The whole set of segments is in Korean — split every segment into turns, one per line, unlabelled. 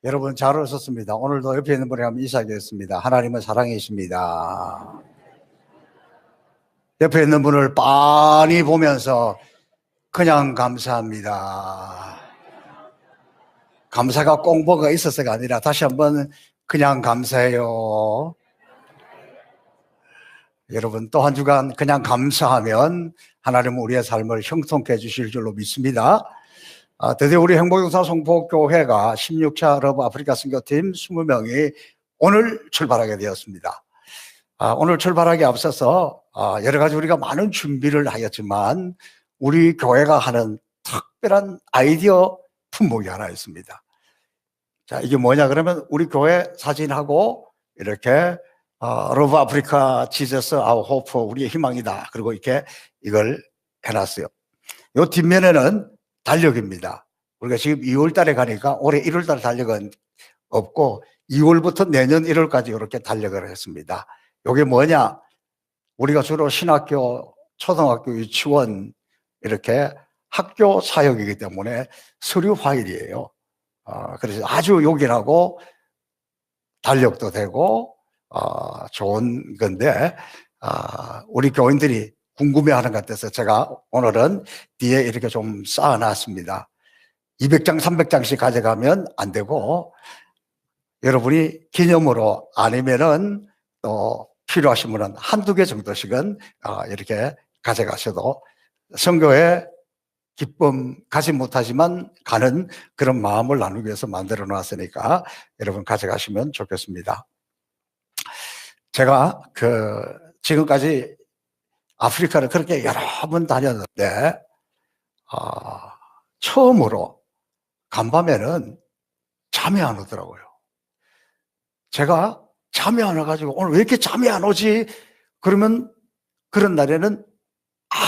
여러분 잘 오셨습니다. 오늘도 옆에 있는 분이 한번 인사하겠습니다. 하나님은 사랑이십니다. 옆에 있는 분을 빤히 보면서 그냥 감사합니다. 감사가 꼭 뭐가 있어서가 아니라 다시 한번 그냥 감사해요. 여러분 또 한 주간 그냥 감사하면 하나님은 우리의 삶을 형통케 해주실 줄로 믿습니다. 드디어 우리 행복용사 성포교회가 16차 러브 아프리카 선교팀 20명이 오늘 출발하게 되었습니다. 오늘 출발하기에 앞서서 여러 가지 우리가 많은 준비를 하였지만 우리 교회가 하는 특별한 아이디어 품목이 하나 있습니다. 자, 이게 뭐냐 그러면 우리 교회 사진하고 이렇게 러브 아프리카 지저스 아워 호프 우리의 희망이다. 그리고 이렇게 이걸 해놨어요. 요 뒷면에는 달력입니다. 우리가 지금 2월 달에 가니까 올해 1월 달 달력은 없고 2월부터 내년 1월까지 이렇게 달력을 했습니다. 이게 뭐냐? 우리가 주로 신학교, 초등학교, 유치원 이렇게 학교 사역이기 때문에 서류 파일이에요. 그래서 아주 요긴하고 달력도 되고 좋은 건데 우리 교인들이 궁금해하는 것 같아서 제가 오늘은 뒤에 이렇게 좀 쌓아놨습니다. 200장, 300장씩 가져가면 안 되고 여러분이 기념으로 아니면은 또 필요하신 분은 한두 개 정도씩은 이렇게 가져가셔도 선교에 기쁨 가지 못하지만 가는 그런 마음을 나누기 위해서 만들어 놨으니까 여러분 가져가시면 좋겠습니다. 제가 지금까지 아프리카를 그렇게 여러 번 다녔는데 처음으로 간밤에는 잠이 안 오더라고요. 제가 잠이 안 와가지고 오늘 왜 이렇게 잠이 안 오지? 그러면 그런 날에는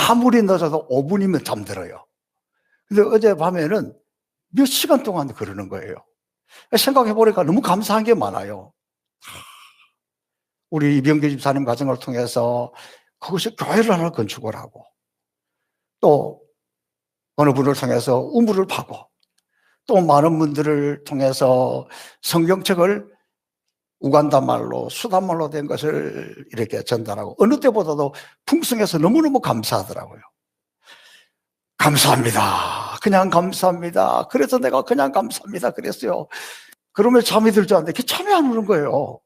아무리 늦어도 5분이면 잠들어요. 근데 어젯밤에는 몇 시간 동안 그러는 거예요. 생각해보니까 너무 감사한 게 많아요. 우리 이병규 집사님 가정을 통해서 그것이 교회를 하나 건축을 하고 또 어느 분을 통해서 우물을 파고 또 많은 분들을 통해서 성경책을 우간다 말로 수단 말로 된 것을 이렇게 전달하고 어느 때보다도 풍성해서 너무너무 감사하더라고요. 감사합니다. 그냥 감사합니다. 그래서 내가 그냥 감사합니다 그랬어요. 그러면 잠이 들지 않는데 잠이 안 오는 거예요.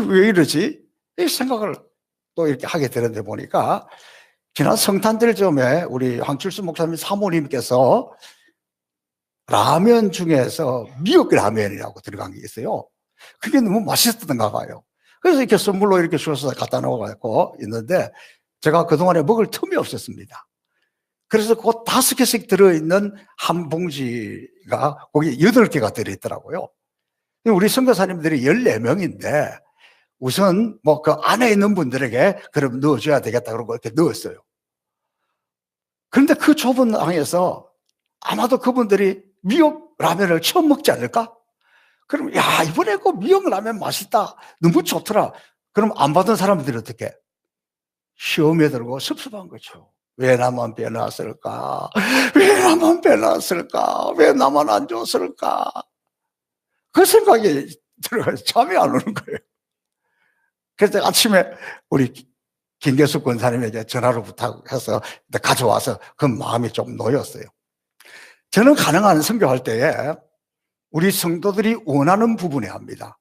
왜 이러지? 이 생각을 또 이렇게 하게 되는데 보니까 지난 성탄절 즈음에 우리 황칠수 목사님 사모님께서 라면 중에서 미역 라면이라고 들어간 게 있어요. 그게 너무 맛있었던가 봐요. 그래서 이렇게 선물로 이렇게 주셔서 갖다 놓고 있는데 제가 그동안에 먹을 틈이 없었습니다. 그래서 그 5개씩 들어있는 한 봉지가 거기 8개가 들어있더라고요. 우리 선교사님들이 14명인데 우선 뭐 그 안에 있는 분들에게 그럼 넣어줘야 되겠다 그러고 이렇게 넣었어요. 그런데 그 좁은 방에서 아마도 그분들이 미역 라면을 처음 먹지 않을까? 그럼 야 이번에 그 미역 라면 맛있다 너무 좋더라. 그럼 안 받은 사람들이 어떻게? 시험에 들고 섭섭한 거죠. 왜 나만 빼놨을까? 왜 나만 빼놨을까? 왜 나만 안 줬을까? 그 생각이 들어가서 잠이 안 오는 거예요. 그래서 아침에 우리 김계숙 권사님에게 전화로 부탁해서 가져와서 그 마음이 좀 놓였어요. 저는 가능한 선교할 때에 우리 성도들이 원하는 부분에 합니다.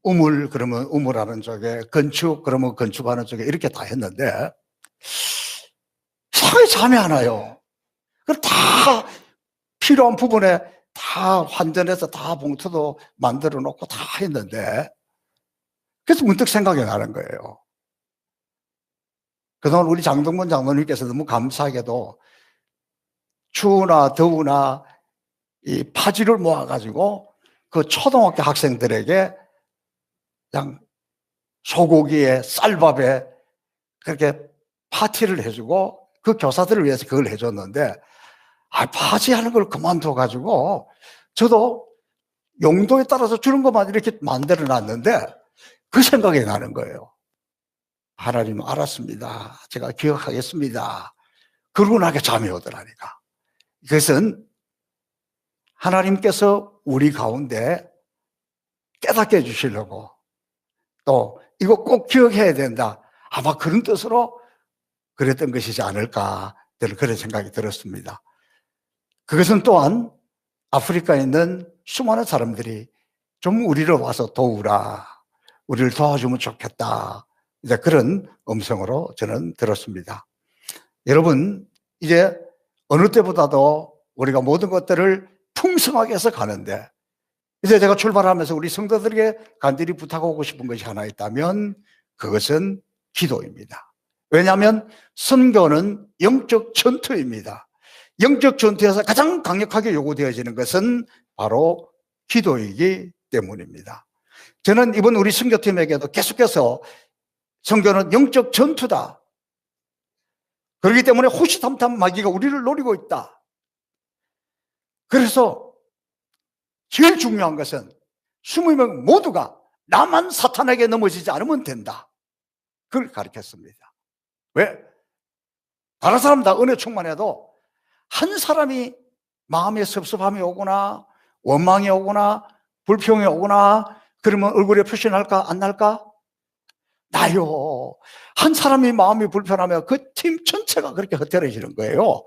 우물 그러면 우물하는 쪽에, 건축 그러면 건축하는 쪽에 이렇게 다 했는데 이상하게 잠이 안 와요. 다 필요한 부분에 다 환전해서 다 봉투도 만들어 놓고 다 했는데 그래서 문득 생각이 나는 거예요. 그동안 우리 장동건 장로님께서 너무 감사하게도 추우나 더우나 이 파지를 모아가지고 그 초등학교 학생들에게 그냥 소고기에 쌀밥에 그렇게 파티를 해주고 그 교사들을 위해서 그걸 해줬는데 파지하는 걸 그만둬가지고 저도 용도에 따라서 주는 것만 이렇게 만들어 놨는데 그 생각이 나는 거예요. 하나님 알았습니다. 제가 기억하겠습니다. 그러고 나게 잠이 오더라니까. 그것은 하나님께서 우리 가운데 깨닫게 해주시려고 또 이거 꼭 기억해야 된다, 아마 그런 뜻으로 그랬던 것이지 않을까, 저는 그런 생각이 들었습니다. 그것은 또한 아프리카에 있는 수많은 사람들이 좀 우리를 와서 도우라, 우리를 도와주면 좋겠다, 이제 그런 음성으로 저는 들었습니다. 여러분, 이제 어느 때보다도 우리가 모든 것들을 풍성하게 해서 가는데, 이제 제가 출발하면서 우리 성도들에게 간절히 부탁하고 싶은 것이 하나 있다면 그것은 기도입니다. 왜냐하면 선교는 영적 전투입니다. 영적 전투에서 가장 강력하게 요구되어지는 것은 바로 기도이기 때문입니다. 저는 이번 우리 선교팀에게도 계속해서 선교는 영적 전투다, 그렇기 때문에 호시탐탐 마귀가 우리를 노리고 있다, 그래서 제일 중요한 것은 20명 모두가 나만 사탄에게 넘어지지 않으면 된다, 그걸 가르쳤습니다. 왜? 다른 사람 다 은혜 충만해도 한 사람이 마음에 섭섭함이 오거나 원망이 오거나 불평이 오거나 그러면 얼굴에 표시 날까 안 날까? 나요. 한 사람이 마음이 불편하면 그 팀 전체가 그렇게 흩어지는 거예요.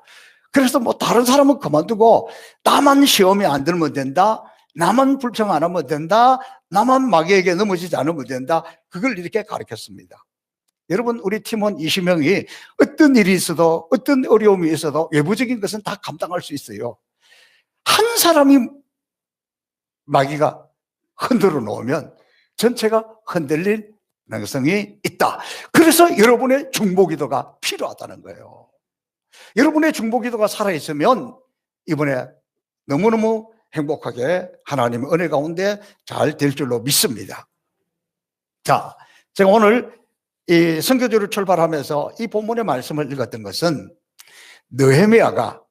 그래서 뭐 다른 사람은 그만두고 나만 시험이 안 들면 된다, 나만 불평 안 하면 된다, 나만 마귀에게 넘어지지 않으면 된다, 그걸 이렇게 가르쳤습니다. 여러분, 우리 팀원 20명이 어떤 일이 있어도 어떤 어려움이 있어도 외부적인 것은 다 감당할 수 있어요. 한 사람이 마귀가 흔들어 놓으면 전체가 흔들릴 가능성이 있다. 그래서 여러분의 중보기도가 필요하다는 거예요. 여러분의 중보기도가 살아있으면 이번에 너무너무 행복하게 하나님의 은혜 가운데 잘 될 줄로 믿습니다. 자, 제가 오늘 이 선교주를 출발하면서 이 본문의 말씀을 읽었던 것은 느헤미야가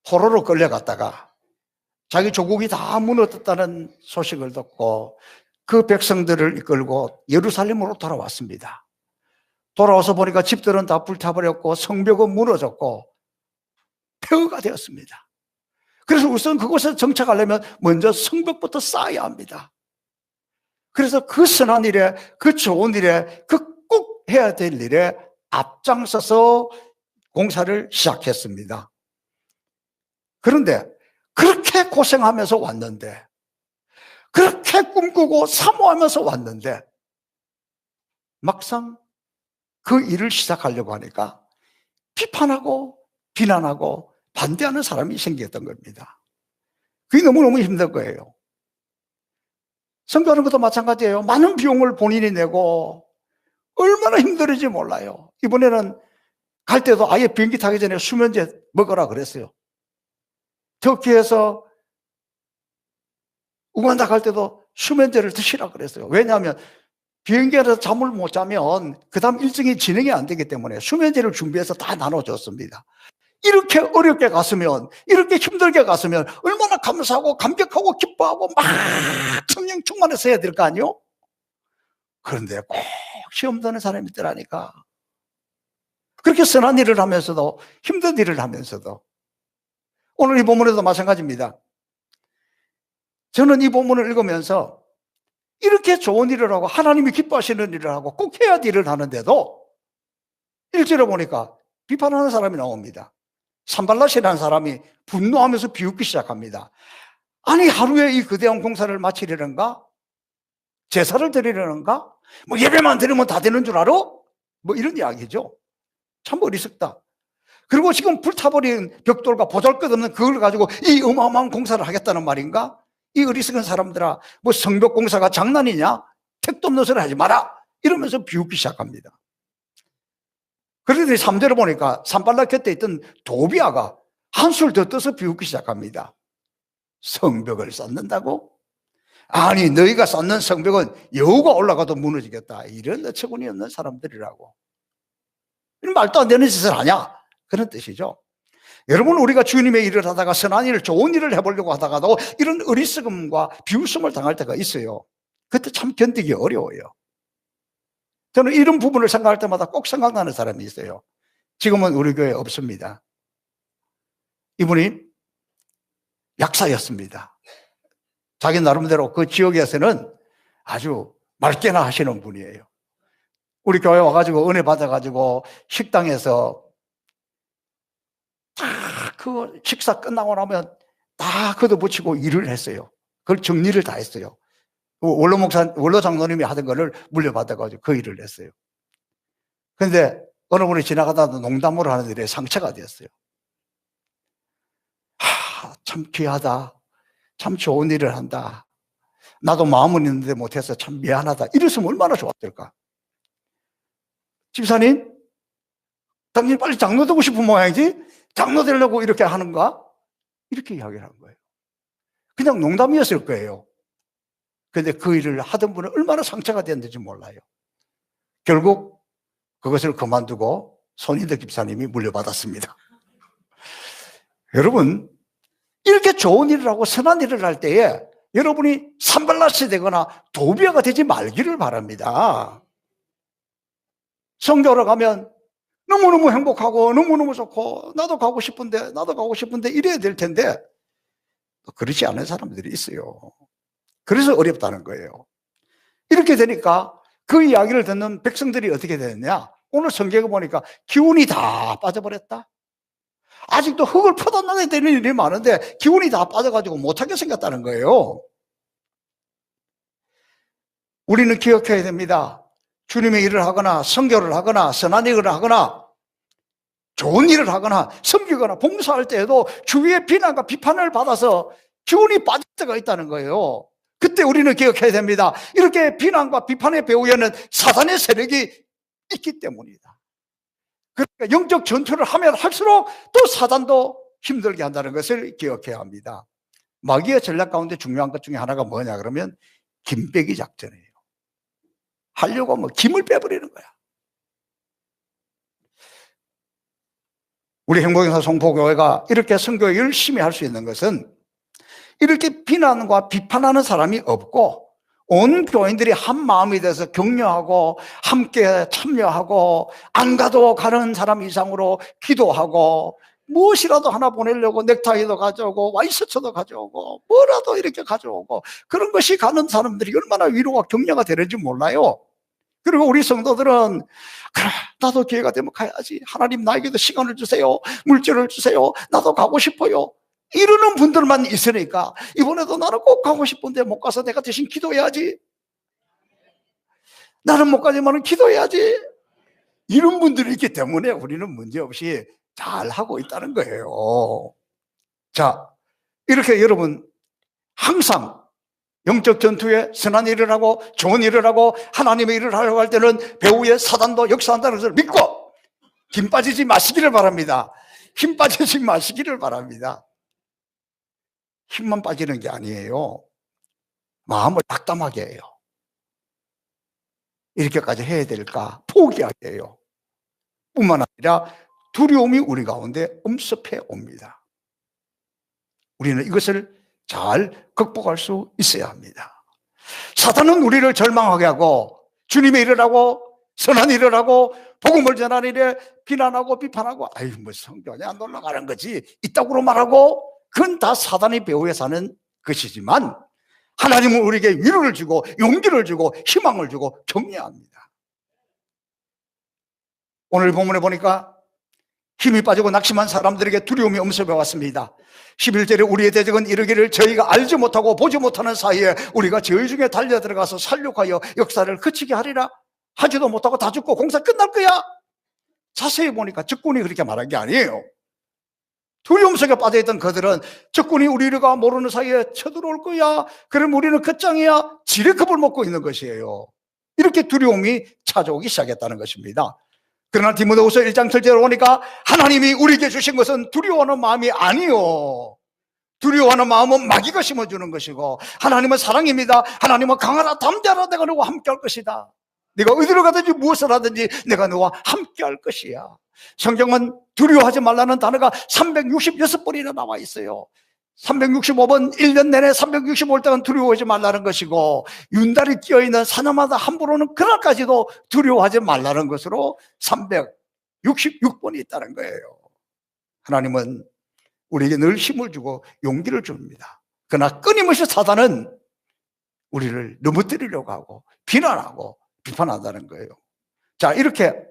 포로로 끌려갔다가 자기 조국이 다 무너졌다는 소식을 듣고 그 백성들을 이끌고 예루살렘으로 돌아왔습니다. 돌아와서 보니까 집들은 다 불타버렸고 성벽은 무너졌고 폐허가 되었습니다. 그래서 우선 그곳에 정착하려면 먼저 성벽부터 쌓아야 합니다. 그래서 그 선한 일에, 그 좋은 일에, 그 꼭 해야 될 일에 앞장서서 공사를 시작했습니다. 그런데 그렇게 고생하면서 왔는데, 그렇게 꿈꾸고 사모하면서 왔는데 막상 그 일을 시작하려고 하니까 비판하고 비난하고 반대하는 사람이 생겼던 겁니다. 그게 너무너무 힘든 거예요. 선교하는 것도 마찬가지예요. 많은 비용을 본인이 내고 얼마나 힘들은지 몰라요. 이번에는 갈 때도 아예 비행기 타기 전에 수면제 먹으라 그랬어요. 터키에서 우간다 갈 때도 수면제를 드시라 그랬어요. 왜냐하면 비행기에서 잠을 못 자면 그 다음 일정이 진행이 안 되기 때문에 수면제를 준비해서 다 나눠줬습니다. 이렇게 어렵게 갔으면, 이렇게 힘들게 갔으면 얼마나 감사하고 감격하고 기뻐하고 막 성령 충만해서 해야 될 거 아니에요? 그런데 꼭 시험 드는 사람이 있더라니까. 그렇게 선한 일을 하면서도 힘든 일을 하면서도. 오늘 이 본문에도 마찬가지입니다. 저는 이 본문을 읽으면서 이렇게 좋은 일을 하고 하나님이 기뻐하시는 일을 하고 꼭 해야 될 일을 하는데도 1절에 보니까 비판하는 사람이 나옵니다. 산발랏이라는 사람이 분노하면서 비웃기 시작합니다. 아니, 하루에 이 거대한 공사를 마치려는가? 제사를 드리려는가? 뭐 예배만 드리면 다 되는 줄 알아? 뭐 이런 이야기죠. 참 어리석다. 그리고 지금 불타버린 벽돌과 보잘것없는 그걸 가지고 이 어마어마한 공사를 하겠다는 말인가? 이 어리석은 사람들아, 뭐 성벽 공사가 장난이냐? 택도 없는 소리 하지 마라! 이러면서 비웃기 시작합니다. 그런데 3절을 보니까 산발랏 곁에 있던 도비아가 한술 더 떠서 비웃기 시작합니다. 성벽을 쌓는다고? 아니, 너희가 쌓는 성벽은 여우가 올라가도 무너지겠다. 이런 어처구니 없는 사람들이라고. 이런 말도 안 되는 짓을 하냐? 그런 뜻이죠. 여러분, 우리가 주님의 일을 하다가 선한 일을, 좋은 일을 해보려고 하다가도 이런 어리석음과 비웃음을 당할 때가 있어요. 그때 참 견디기 어려워요. 저는 이런 부분을 생각할 때마다 꼭 생각나는 사람이 있어요. 지금은 우리 교회에 없습니다. 이분이 약사였습니다. 자기 나름대로 그 지역에서는 아주 맑게나 하시는 분이에요. 우리 교회 와가지고 은혜 받아가지고 식당에서 다 그 식사 끝나고 나면 다 걷어붙이고 일을 했어요. 그걸 정리를 다 했어요. 원로 장로님이 하던 거를 물려받아가지고 그 일을 했어요. 그런데 어느 분이 지나가다가 농담으로 하는 일에 상처가 되었어요. 참 귀하다. 참 좋은 일을 한다. 나도 마음은 있는데 못해서 참 미안하다. 이랬으면 얼마나 좋았을까. 집사님, 당신 빨리 장로 되고 싶은 모양이지? 장로 되려고 이렇게 하는가? 이렇게 이야기를 한 거예요. 그냥 농담이었을 거예요. 그런데 그 일을 하던 분은 얼마나 상처가 됐는지 몰라요. 결국 그것을 그만두고 손인덕 집사님이 물려받았습니다. 여러분, 이렇게 좋은 일을 하고 선한 일을 할 때에 여러분이 산발라스 되거나 도비아가 되지 말기를 바랍니다. 성교를 가면 너무너무 행복하고 너무너무 좋고 나도 가고 싶은데 이래야 될 텐데 그렇지 않은 사람들이 있어요. 그래서 어렵다는 거예요. 이렇게 되니까 그 이야기를 듣는 백성들이 어떻게 되느냐, 오늘 성경에 보니까 기운이 다 빠져버렸다. 아직도 흙을 퍼다 되는 일이 많은데 기운이 다 빠져가지고 못하게 생겼다는 거예요. 우리는 기억해야 됩니다. 주님의 일을 하거나 성교를 하거나 선한 일을 하거나 좋은 일을 하거나 섬기거나 봉사할 때에도 주위의 비난과 비판을 받아서 기운이 빠질 때가 있다는 거예요. 그때 우리는 기억해야 됩니다. 이렇게 비난과 비판의 배후에는 사단의 세력이 있기 때문이다. 그러니까 영적 전투를 하면 할수록 또 사단도 힘들게 한다는 것을 기억해야 합니다. 마귀의 전략 가운데 중요한 것 중에 하나가 뭐냐 그러면 김빼기 작전이에요. 하려고 하면 김을 빼버리는 거야. 우리 행복영사 송포교회가 이렇게 선교 열심히 할 수 있는 것은 이렇게 비난과 비판하는 사람이 없고 온 교인들이 한 마음이 돼서 격려하고 함께 참여하고 안 가도 가는 사람 이상으로 기도하고 무엇이라도 하나 보내려고 넥타이도 가져오고 와이셔츠도 가져오고 뭐라도 이렇게 가져오고 그런 것이 가는 사람들이 얼마나 위로와 격려가 되는지 몰라요. 그리고 우리 성도들은 그래 나도 기회가 되면 가야지, 하나님 나에게도 시간을 주세요, 물질을 주세요, 나도 가고 싶어요, 이러는 분들만 있으니까 이번에도 나는 꼭 가고 싶은데 못 가서 내가 대신 기도해야지, 나는 못 가지만 기도해야지, 이런 분들이 있기 때문에 우리는 문제없이 잘 하고 있다는 거예요. 자, 이렇게 여러분 항상 영적 전투에 선한 일을 하고 좋은 일을 하고 하나님의 일을 하려고 할 때는 배후에 사단도 역사한다는 것을 믿고 힘 빠지지 마시기를 바랍니다. 힘 빠지지 마시기를 바랍니다. 힘만 빠지는 게 아니에요. 마음을 낙담하게 해요. 이렇게까지 해야 될까 포기하게 해요. 뿐만 아니라 두려움이 우리 가운데 엄습해 옵니다. 우리는 이것을 잘 극복할 수 있어야 합니다. 사탄은 우리를 절망하게 하고 주님의 일을 하고 선한 일을 하고 복음을 전하는 일에 비난하고 비판하고 아유 뭐 성교냐 안 올라가는 거지 이따구로 말하고 그건 다 사단의 배후에 사는 것이지만 하나님은 우리에게 위로를 주고 용기를 주고 희망을 주고 격려합니다. 오늘 본문에 보니까 힘이 빠지고 낙심한 사람들에게 두려움이 엄습해 왔습니다. 11절에 우리의 대적은 이르기를 저희가 알지 못하고 보지 못하는 사이에 우리가 저희 중에 달려들어가서 살육하여 역사를 그치게 하리라. 하지도 못하고 다 죽고 공사 끝날 거야. 자세히 보니까 적군이 그렇게 말한 게 아니에요. 두려움 속에 빠져있던 그들은 적군이 우리가 모르는 사이에 쳐들어올 거야, 그럼 우리는 끝장이야, 지레 겁을 먹고 있는 것이에요. 이렇게 두려움이 찾아오기 시작했다는 것입니다. 그러나 디모데후서 1장 7절에 보니까 하나님이 우리에게 주신 것은 두려워하는 마음이 아니요, 두려워하는 마음은 마귀가 심어주는 것이고 하나님은 사랑입니다. 하나님은 강하라 담대하라 내가 너와 함께 할 것이다. 네가 어디로 가든지 무엇을 하든지 내가 너와 함께 할 것이야. 성경은 두려워하지 말라는 단어가 366번이나 나와 있어요. 365번 1년 내내 365일 동안 두려워하지 말라는 것이고 윤달이 끼어있는 사년마다 함부로는 그날까지도 두려워하지 말라는 것으로 366번이 있다는 거예요. 하나님은 우리에게 늘 힘을 주고 용기를 줍니다. 그러나 끊임없이 사단은 우리를 넘어뜨리려고 하고 비난하고 비판한다는 거예요. 자, 이렇게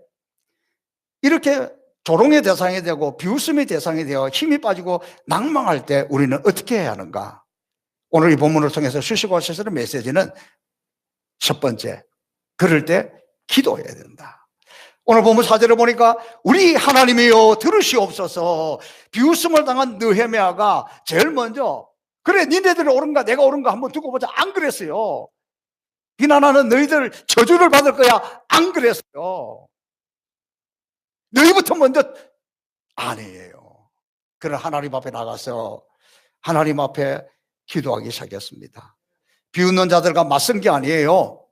조롱의 대상이 되고 비웃음의 대상이 되어 힘이 빠지고 낭망할 때 우리는 어떻게 해야 하는가? 오늘 이 본문을 통해서 주시고 하시는 메시지는 첫 번째, 그럴 때 기도해야 된다. 오늘 본문 4절을 보니까 우리 하나님이여 들으시옵소서. 비웃음을 당한 느헤미야가 제일 먼저 그래 니네들이 옳은가 내가 옳은가 한번 두고 보자 안 그랬어요. 비난하는 너희들 저주를 받을 거야 안 그랬어요. 너희부터 먼저 아니에요. 그런 하나님 앞에 나가서 하나님 앞에 기도하기 시작했습니다. 비웃는 자들과 맞선 게 아니에요.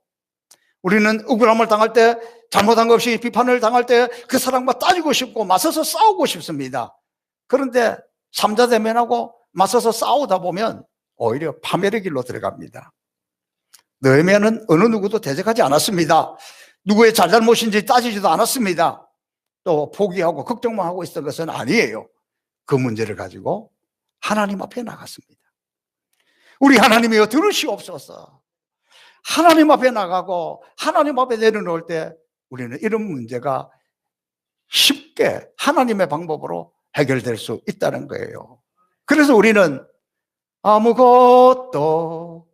우리는 억울함을 당할 때 잘못한 것 없이 비판을 당할 때 그 사람과 따지고 싶고 맞서서 싸우고 싶습니다. 그런데 삼자 대면하고 맞서서 싸우다 보면 오히려 파멸의 길로 들어갑니다. 느헤미야는 어느 누구도 대적하지 않았습니다. 누구의 잘잘못인지 따지지도 않았습니다. 또 포기하고 걱정만 하고 있었던 것은 아니에요. 그 문제를 가지고 하나님 앞에 나갔습니다. 우리 하나님이여 들으시옵소서. 하나님 앞에 나가고 하나님 앞에 내려놓을 때 우리는 이런 문제가 쉽게 하나님의 방법으로 해결될 수 있다는 거예요. 그래서 우리는 아무것도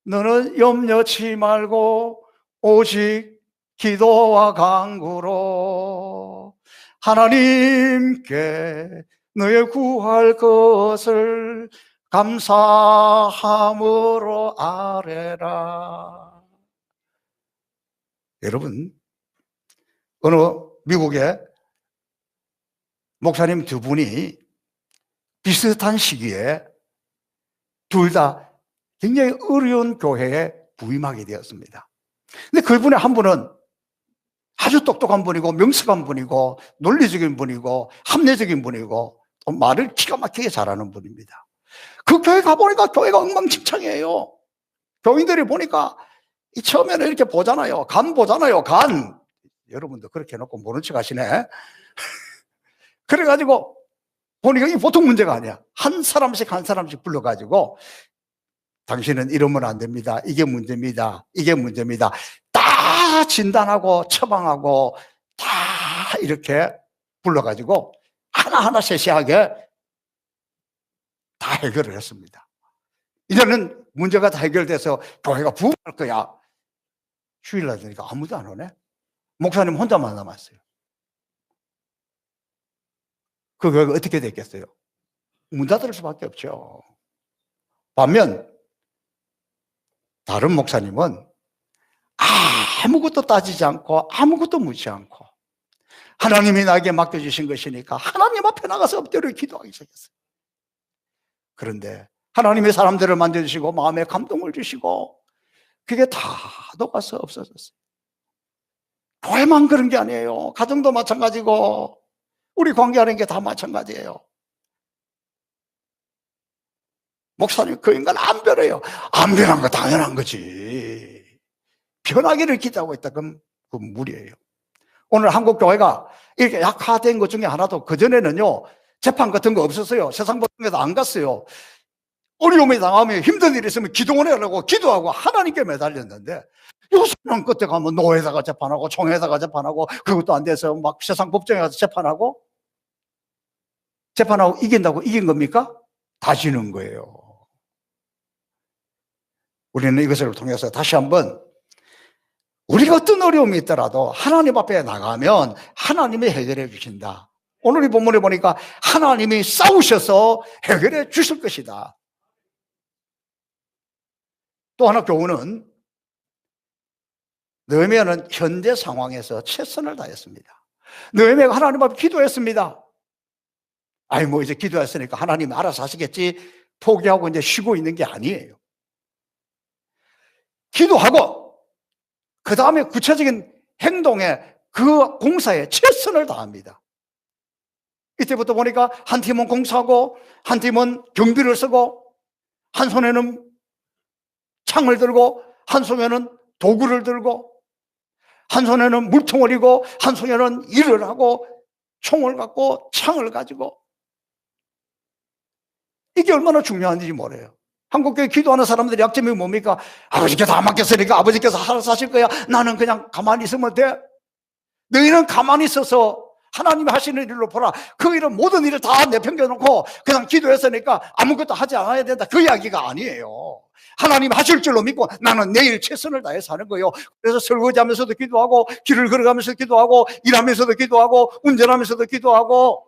너는 염려치 말고 오직 기도와 간구로 하나님께 너의 구할 것을 감사함으로 아뢰라. 여러분, 어느 미국의 목사님 두 분이 비슷한 시기에 둘 다 굉장히 어려운 교회에 부임하게 되었습니다. 근데 그분의 한 분은 아주 똑똑한 분이고 명석한 분이고 논리적인 분이고 합리적인 분이고 또 말을 기가 막히게 잘하는 분입니다. 그 교회 가보니까 교회가 엉망진창이에요. 교인들이 보니까 처음에는 이렇게 보잖아요. 간 보잖아요. 간. 여러분도 그렇게 해놓고 모른 척 하시네. 그래가지고 보니까 이게 보통 문제가 아니야. 한 사람씩 불러가지고 당신은 이러면 안 됩니다. 이게 문제입니다. 이게 문제입니다. 다 진단하고 처방하고 다 이렇게 불러가지고 하나하나 세세하게 다 해결을 했습니다. 이제는 문제가 다 해결돼서 교회가 부흥할 거야. 주일날 되니까 아무도 안 오네. 목사님 혼자만 남았어요. 그 교회가 어떻게 됐겠어요? 문 닫을 수밖에 없죠. 반면 다른 목사님은 아무것도 따지지 않고 아무것도 묻지 않고 하나님이 나에게 맡겨주신 것이니까 하나님 앞에 나가서 엎드려 기도하기 시작했어요. 그런데 하나님의 사람들을 만져주시고 마음에 감동을 주시고 그게 다 녹아서 없어졌어요. 교회만 그런 게 아니에요. 가정도 마찬가지고 우리 관계하는 게 다 마찬가지예요. 목사님 그 인간 안 변해요. 안 변한 거 당연한 거지. 변하기를 기대하고 있다. 그럼 그 무리예요. 오늘 한국 교회가 이렇게 약화된 것 중에 하나도 그전에는요 재판 같은 거 없었어요. 세상 보통에도 안 갔어요. 어려움이 당하면 힘든 일이 있으면 기도원에 가려고 기도하고 하나님께 매달렸는데 요새는 그때 가면 노예다가 재판하고 총회에다가 재판하고 그것도 안 돼서 막 세상 법정에 가서 재판하고 이긴다고 이긴 겁니까? 다 지는 거예요. 우리는 이것을 통해서 다시 한번 우리가 어떤 어려움이 있더라도 하나님 앞에 나가면 하나님이 해결해 주신다. 오늘 이 본문에 보니까 하나님이 싸우셔서 해결해 주실 것이다. 또 하나 교훈은 느헤미야는 현재 상황에서 최선을 다했습니다. 느헤미야가 하나님 앞에 기도했습니다. 아니 뭐 이제 기도했으니까 하나님 알아서 하시겠지 포기하고 이제 쉬고 있는 게 아니에요. 기도하고 그 다음에 구체적인 행동에 그 공사에 최선을 다합니다. 이때부터 보니까 한 팀은 공사하고 한 팀은 경비를 쓰고 한 손에는 창을 들고 한 손에는 도구를 들고 한 손에는 물통을 이고 한 손에는 일을 하고 총을 갖고 창을 가지고 이게 얼마나 중요한지 모르요. 한국교회 기도하는 사람들의 약점이 뭡니까? 아버지께서 다 맡겼으니까 아버지께서 알아서 하실 거야. 나는 그냥 가만히 있으면 돼. 너희는 가만히 있어서 하나님이 하시는 일로 보라. 그 일은 모든 일을 다 내팽겨놓고 그냥 기도했으니까 아무것도 하지 않아야 된다. 그 이야기가 아니에요. 하나님 하실 줄로 믿고 나는 내일 최선을 다해서 하는 거예요. 그래서 설거지하면서도 기도하고, 길을 걸어가면서도 기도하고, 일하면서도 기도하고, 운전하면서도 기도하고.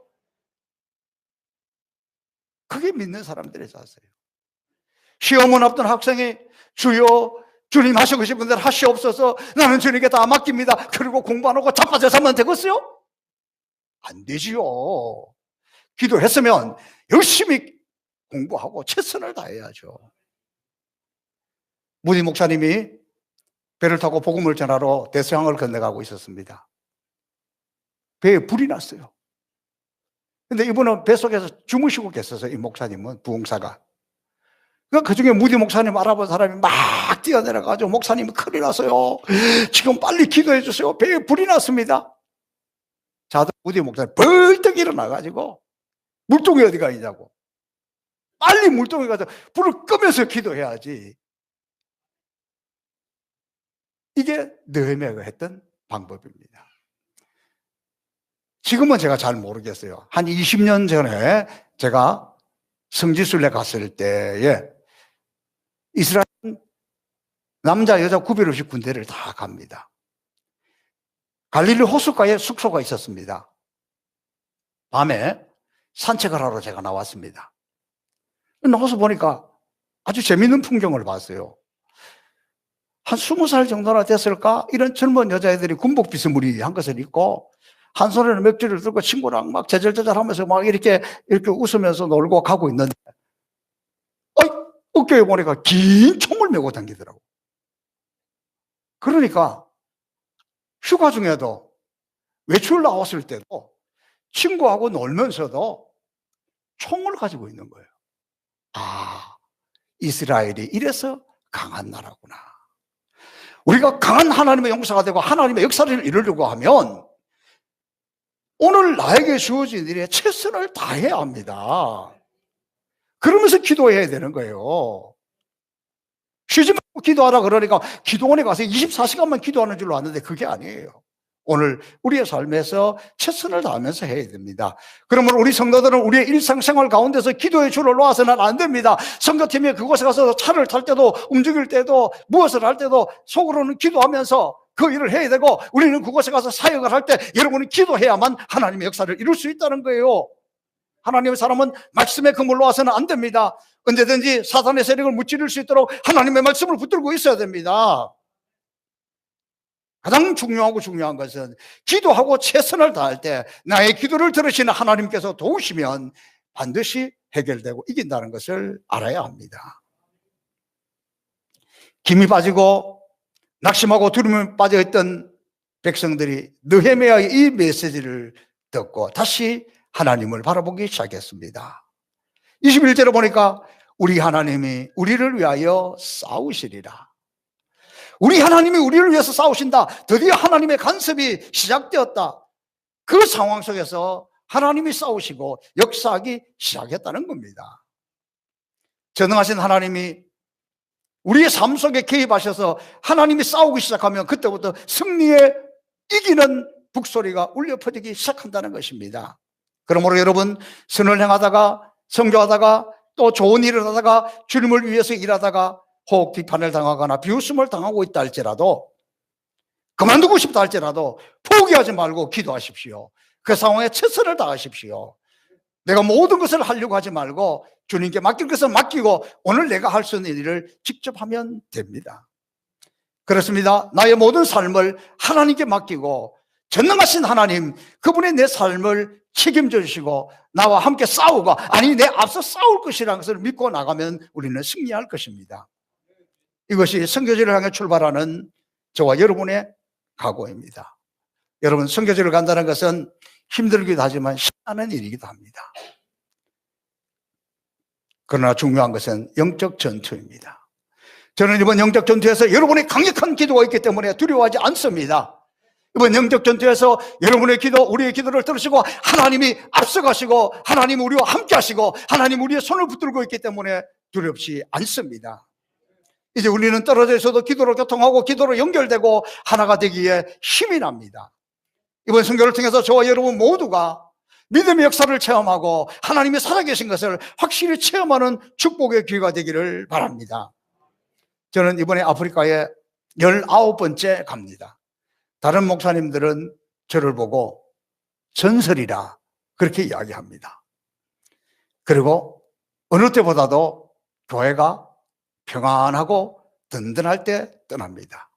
그게 믿는 사람들의 자세예요. 시험을 앞둔 학생이 주여 주님 하시고 싶은 대로 하시옵소서, 나는 주님께 다 맡깁니다. 그리고 공부 안 하고 자빠져서 하면 되겠어요? 안 되지요. 기도했으면 열심히 공부하고 최선을 다해야죠. 무디 목사님이 배를 타고 복음을 전하러 대서양을 건너가고 있었습니다. 배에 불이 났어요. 근데 이분은 뱃속에서 주무시고 계셨어요. 이 목사님은, 부흥사가. 그 중에 무디 목사님 알아본 사람이 막 뛰어내려가지고, 목사님이 큰일 났어요. 지금 빨리 기도해 주세요. 배에 불이 났습니다. 자도 무디 목사님 벌떡 일어나가지고, 물동이 어디가 있냐고. 빨리 물동에 가서 불을 끄면서 기도해야지. 이게 느헤미야가 했던 방법입니다. 지금은 제가 잘 모르겠어요. 한 20년 전에 제가 성지순례 갔을 때에 이스라엘 남자 여자 구별 없이 군대를 다 갑니다. 갈릴리 호숫가에 숙소가 있었습니다. 밤에 산책을 하러 제가 나왔습니다. 나와서 보니까 아주 재밌는 풍경을 봤어요. 한 20살 정도나 됐을까? 이런 젊은 여자애들이 군복 비스무리한 것을 입고 한 손에는 맥주를 들고 친구랑 막 제절제절 하면서 막 이렇게 웃으면서 놀고 가고 있는데, 어깨에 보니까 긴 총을 메고 다니더라고. 그러니까 휴가 중에도 외출 나왔을 때도 친구하고 놀면서도 총을 가지고 있는 거예요. 아, 이스라엘이 이래서 강한 나라구나. 우리가 강한 하나님의 용사가 되고 하나님의 역사를 이루려고 하면 오늘 나에게 주어진 일에 최선을 다해야 합니다. 그러면서 기도해야 되는 거예요. 쉬지 말고 기도하라 그러니까 기도원에 가서 24시간만 기도하는 줄로 아는데 그게 아니에요. 오늘 우리의 삶에서 최선을 다하면서 해야 됩니다. 그러면 우리 성도들은 우리의 일상생활 가운데서 기도의 줄을 놓아서는 안 됩니다. 성도팀이 그곳에 가서 차를 탈 때도, 움직일 때도, 무엇을 할 때도 속으로는 기도하면서 그 일을 해야 되고, 우리는 그곳에 가서 사역을 할 때 여러분이 기도해야만 하나님의 역사를 이룰 수 있다는 거예요. 하나님의 사람은 말씀에 그물로 와서는 안 됩니다. 언제든지 사탄의 세력을 무찌를 수 있도록 하나님의 말씀을 붙들고 있어야 됩니다. 가장 중요한 것은 기도하고 최선을 다할 때 나의 기도를 들으시는 하나님께서 도우시면 반드시 해결되고 이긴다는 것을 알아야 합니다. 김이 빠지고 낙심하고 두려움에 빠져있던 백성들이 느헤미야의 이 메시지를 듣고 다시 하나님을 바라보기 시작했습니다. 21절에 보니까 우리 하나님이 우리를 위하여 싸우시리라. 우리 하나님이 우리를 위해서 싸우신다. 드디어 하나님의 간섭이 시작되었다. 그 상황 속에서 하나님이 싸우시고 역사하기 시작했다는 겁니다. 전능하신 하나님이 우리의 삶 속에 개입하셔서 하나님이 싸우기 시작하면 그때부터 승리에 이기는 북소리가 울려 퍼지기 시작한다는 것입니다. 그러므로 여러분, 선을 행하다가, 선교하다가, 또 좋은 일을 하다가, 주님을 위해서 일하다가 혹 비판을 당하거나 비웃음을 당하고 있다 할지라도, 그만두고 싶다 할지라도 포기하지 말고 기도하십시오. 그 상황에 최선을 다하십시오. 내가 모든 것을 하려고 하지 말고 주님께 맡길 것을 맡기고 오늘 내가 할 수 있는 일을 직접 하면 됩니다. 그렇습니다. 나의 모든 삶을 하나님께 맡기고 전능하신 하나님, 그분이 내 삶을 책임져 주시고 나와 함께 싸우고, 아니 내 앞서 싸울 것이라는 것을 믿고 나가면 우리는 승리할 것입니다. 이것이 선교지를 향해 출발하는 저와 여러분의 각오입니다. 여러분, 선교지를 간다는 것은 힘들기도 하지만 신나는 일이기도 합니다. 그러나 중요한 것은 영적 전투입니다. 저는 이번 영적 전투에서 여러분의 강력한 기도가 있기 때문에 두려워하지 않습니다. 이번 영적 전투에서 여러분의 기도, 우리의 기도를 들으시고 하나님이 앞서가시고 하나님 우리와 함께 하시고 하나님 우리의 손을 붙들고 있기 때문에 두렵지 않습니다. 이제 우리는 떨어져 있어도 기도로 교통하고 기도로 연결되고 하나가 되기에 힘이 납니다. 이번 선교를 통해서 저와 여러분 모두가 믿음의 역사를 체험하고 하나님이 살아계신 것을 확실히 체험하는 축복의 기회가 되기를 바랍니다. 저는 이번에 아프리카에 19번째 갑니다. 다른 목사님들은 저를 보고 전설이라 그렇게 이야기합니다. 그리고 어느 때보다도 교회가 평안하고 든든할 때 떠납니다.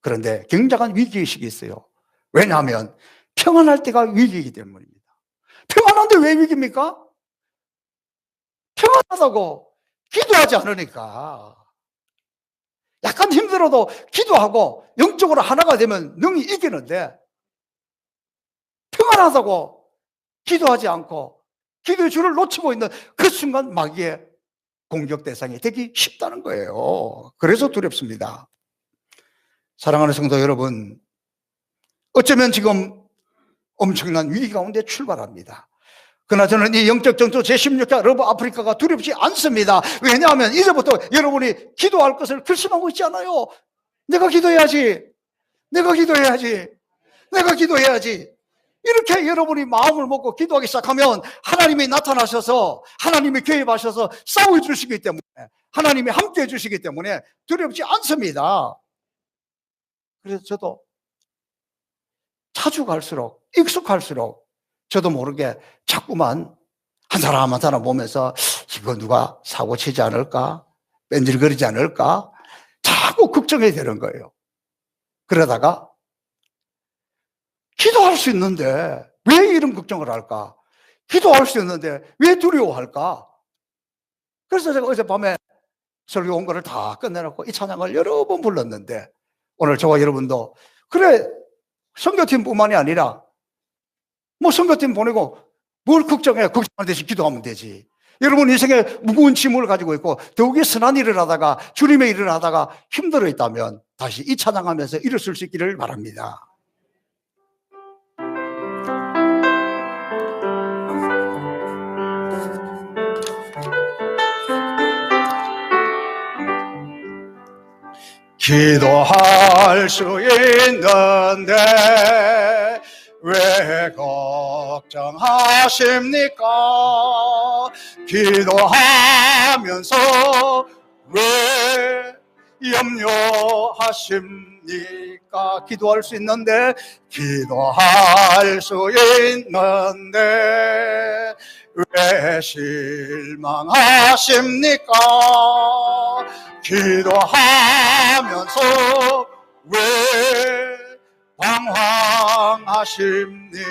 그런데 굉장한 위기의식이 있어요. 왜냐하면 평안할 때가 위기이기 때문입니다. 평안한데 왜 위기입니까? 평안하다고 기도하지 않으니까. 약간 힘들어도 기도하고 영적으로 하나가 되면 능히 이기는데 평안하다고 기도하지 않고 기도의 줄을 놓치고 있는 그 순간 마귀의 공격 대상이 되기 쉽다는 거예요. 그래서 두렵습니다. 사랑하는 성도 여러분, 어쩌면 지금 엄청난 위기 가운데 출발합니다. 그러나 저는 이 영적 전투 제16회 러브 아프리카가 두렵지 않습니다. 왜냐하면 이제부터 여러분이 기도할 것을 결심하고 있지 않아요. 내가 기도해야지. 내가 기도해야지. 내가 기도해야지. 이렇게 여러분이 마음을 먹고 기도하기 시작하면 하나님이 나타나셔서 하나님이 개입하셔서 싸워 주시기 때문에 하나님이 함께 해 주시기 때문에 두렵지 않습니다. 그래서 저도 자주 갈수록 익숙할수록 저도 모르게 자꾸만 한 사람 한 사람 보면서 이거 누가 사고 치지 않을까? 뺀질거리지 않을까? 자꾸 걱정이 되는 거예요. 그러다가 기도할 수 있는데 왜 이런 걱정을 할까? 기도할 수 있는데 왜 두려워할까? 그래서 제가 어젯밤에 설교 온 거를 다 끝내놓고 이 찬양을 여러 번 불렀는데 오늘 저와 여러분도 그래 선교팀뿐만이 아니라 뭐 선교팀 보내고 뭘 걱정해? 걱정할 대신 기도하면 되지. 여러분 인생에 무거운 짐을 가지고 있고 더욱이 선한 일을 하다가 주님의 일을 하다가 힘들어 있다면 다시 이 찬양하면서 일어설 수 있기를 바랍니다. 기도할 수 있는데 왜 걱정하십니까? 기도하면서 왜 염려하십니까? 기도할 수 있는데 기도할 수 있는데 왜 실망하십니까? 기도하면서 왜 방황하십니까?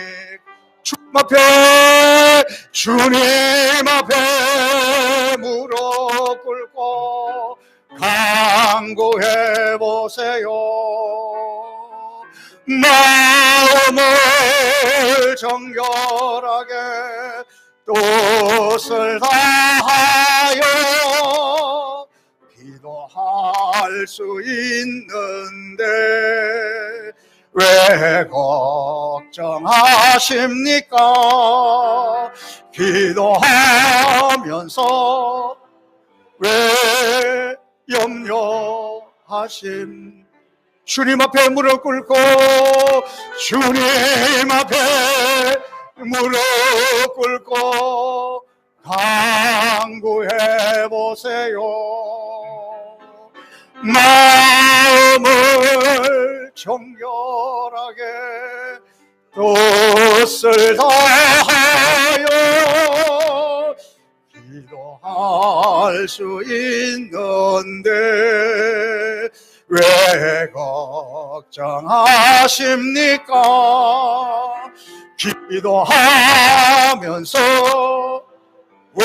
주님 앞에 무릎 꿇고 간구해 보세요. 마음을 정결하게 뜻을 다하여 기도할 수 있는데 왜 걱정하십니까? 기도하면서 왜 염려하십니까? 주님 앞에 무릎 꿇고 주님 앞에 무릎 꿇고 간구해 보세요. 마음을 정결하게 뜻을 다하여 기도할 수 있는데 왜 걱정하십니까? 기도하면서 왜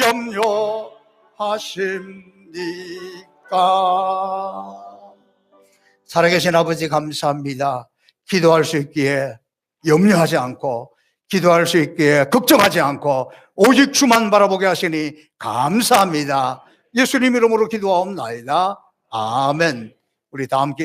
염려하십니까? 살아계신 아버지 감사합니다. 기도할 수 있기에 염려하지 않고 기도할 수 있기에 걱정하지 않고 오직 주만 바라보게 하시니 감사합니다. 예수님 이름으로 기도하옵나이다. 아멘. 우리 다 함께